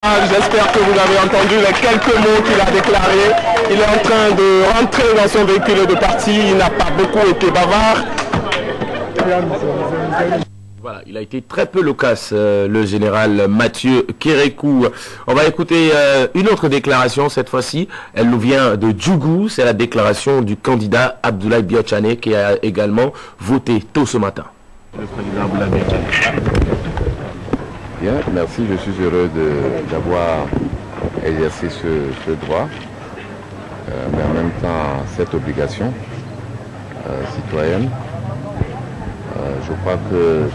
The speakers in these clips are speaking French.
J'espère que vous avez entendu les quelques mots qu'il a déclarés. Il est en train de rentrer dans son véhicule et de partir. Il n'a pas beaucoup été bavard. Voilà, il a été très peu loquace, le général Mathieu Kérékou. On va écouter une autre déclaration cette fois-ci. Elle nous vient de Djougou. C'est la déclaration du candidat Abdoulaye Biotchane qui a également voté tôt ce matin. Le président Abdoulaye Biotchane. Bien, merci. Je suis heureux d'avoir exercé ce droit, mais en même temps cette obligation citoyenne. Je crois que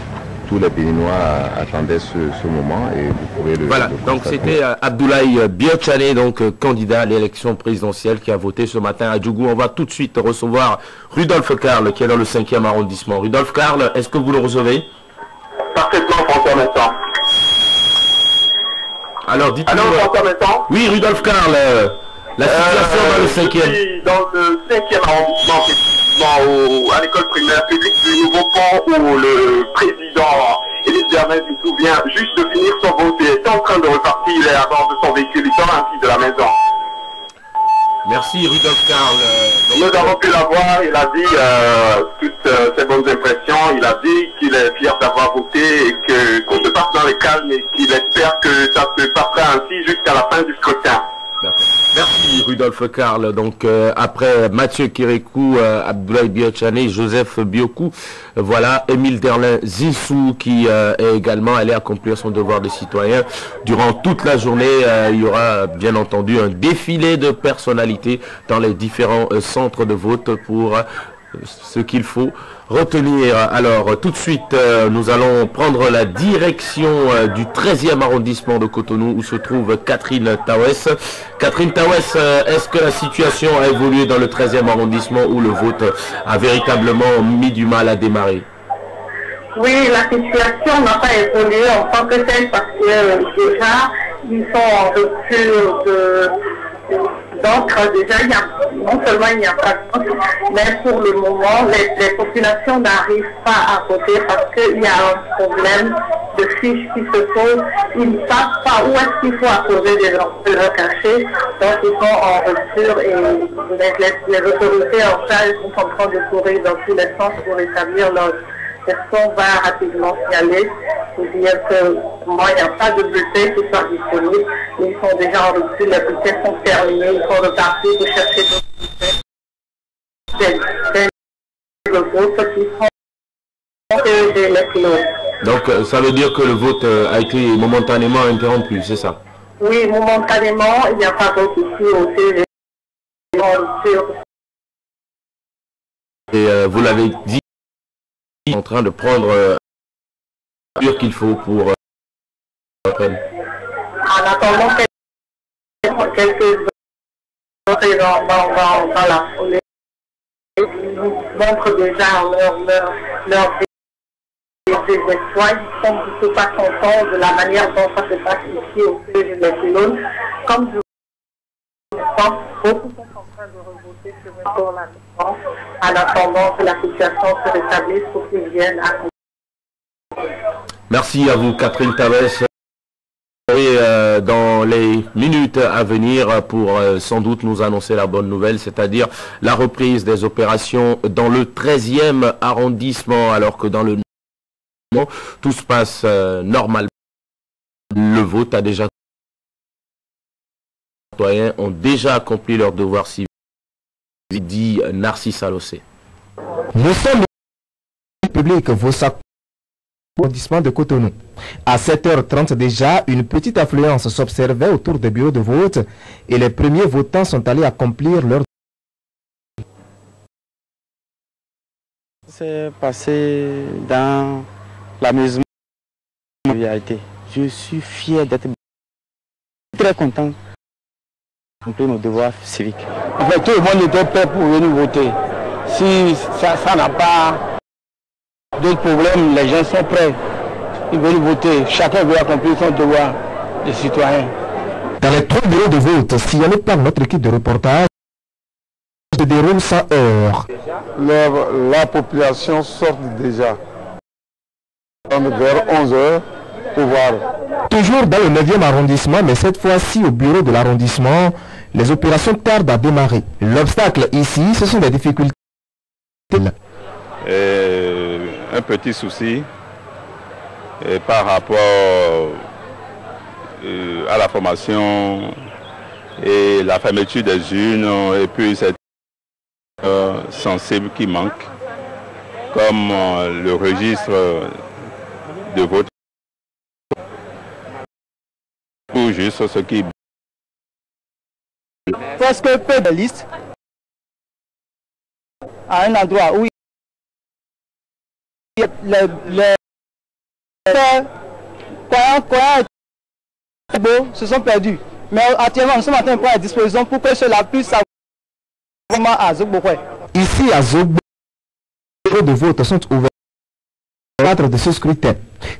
tous les Béninois attendaient ce moment et vous pouvez le... Voilà, donc c'était Abdoulaye Biotchane, donc candidat à l'élection présidentielle qui a voté ce matin à Djougou. On va tout de suite recevoir Rudolf Karl qui est dans le 5e arrondissement. Rudolf Karl, est-ce que vous le recevez? Parfaitement, François Mestan. Alors dites-nous... Alors, François Mestan. Oui, Rudolf Karl, la situation dans le 5e. Je suis dans le 5e arrondissement, à l'école primaire publique du Nouveau Pont, où le président Élise Germain se souvient juste de finir son vote et est en train de repartir. Il est à bord de son véhicule, il sort ainsi de la maison. Merci Rudolf Karl. Nous avons pu la voir, il a dit toutes ses bonnes impressions, il a dit qu'il est fier d'avoir voté et qu'on se passe dans le calme et qu'il espère que ça se passera ainsi jusqu'à la fin du scrutin. Merci Rudolf Karl. Donc après Mathieu Kérékou, Abdoulaye Biotchane, Joseph Biokou, voilà Émile Derlin Zissou qui est également allé accomplir son devoir de citoyen. Durant toute la journée, il y aura bien entendu un défilé de personnalités dans les différents centres de vote pour ce qu'il faut retenir. Alors tout de suite nous allons prendre la direction du 13e arrondissement de Cotonou où se trouve Catherine Tawes. Catherine Tawes, est-ce que la situation a évolué dans le 13e arrondissement où le vote a véritablement mis du mal à démarrer? Oui, la situation n'a pas évolué en tant que telle parce que déjà ils sont en rupture donc déjà, non seulement il n'y a pas de vote, mais pour le moment, les populations n'arrivent pas à voter parce qu'il y a un problème de fiches qui se posent. Ils ne savent pas où est-ce qu'il faut apposer de leur cachet. Donc ils sont en rupture et les autorités en charge sont en train de courir dans tous les sens pour établir leur... Personne va rapidement y aller pour dire que moi, il n'y a pas de bulletin qui soit disponible. Ils sont déjà en rupture, les bulletins sont terminés, ils sont repartis pour chercher d'autres bulletins. C'est le vote qui sont les kilos. Donc ça veut dire que le vote a été momentanément interrompu, c'est ça? Oui, momentanément, il n'y a pas de vote ici au CG. Et vous l'avez dit, en train de prendre qu'il faut pour en attendant quelques dans la foulée nous montrent déjà leur espoirs. Ils sont plutôt pas contents de la manière dont ça se passe ici au CG des Pylônes. Comme je pense, beaucoup sont en train de revoter sur un tour là-dedans en attendant que la situation se rétablisse pour qu'ils viennent à... Merci à vous Catherine Tawes. Et dans les minutes à venir pour sans doute nous annoncer la bonne nouvelle, c'est-à-dire la reprise des opérations dans le 13e arrondissement, alors que dans le tout se passe normalement. Le vote a déjà... Les citoyens ont déjà accompli leur devoir civil, dit Narcisse Alossé. Nous sommes le public, vos arrondissement de Cotonou. À 7h30 déjà, une petite affluence s'observait autour des bureaux de vote et les premiers votants sont allés accomplir leur... C'est passé dans la maison où il a été. Je suis fier d'être très content d'accomplir nos devoirs civiques. En fait, tout le monde était prêt pour venir voter. Si ça n'a pas d'autres problèmes, les gens sont prêts. Ils veulent voter. Chacun veut accomplir son devoir de citoyen. Dans les 3 bureaux de vote, signalés par notre équipe de reportage, se déroule sans heure. La population sort déjà vers 11h pour voir Toujours dans le 9e arrondissement, mais cette fois-ci au bureau de l'arrondissement, les opérations tardent à démarrer. L'obstacle ici, ce sont des difficultés. Un petit souci par rapport à la formation et la fermeture des urnes, et puis cette sensible qui manque, comme le registre de vote. Tout juste ce qui... Presque peu de listes à un endroit où les se sont perdus. Mais actuellement, nous sommes en train de prendre à disposition pour que cela puisse savoir à Zogbokwé. Ici à Zogbokwé, les bureaux de vote sont ouverts dans le cadre de ce scrutin.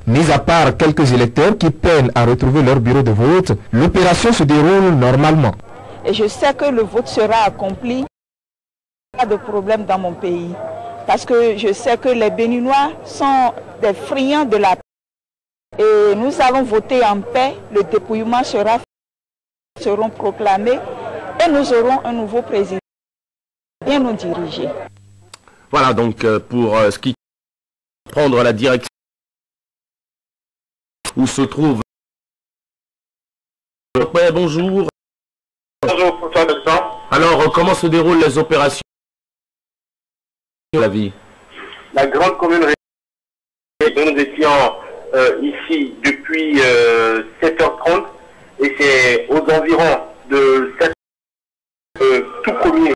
Mis à part quelques électeurs qui peinent à retrouver leur bureau de vote, l'opération se déroule normalement. Et je sais que le vote sera accompli. Pas de problème dans mon pays. Parce que je sais que les Béninois sont des friands de la paix. Et nous allons voter en paix. Le dépouillement sera fait, seront proclamés. Et nous aurons un nouveau président qui vient nous diriger. Voilà donc pour ce qui prendre la direction où se trouve. Ouais, bonjour. Bonjour, François Vincent. Alors, comment se déroulent les opérations de la vie? La grande commune dont nous étions ici depuis 7h30 et c'est aux environs de 7 tout premier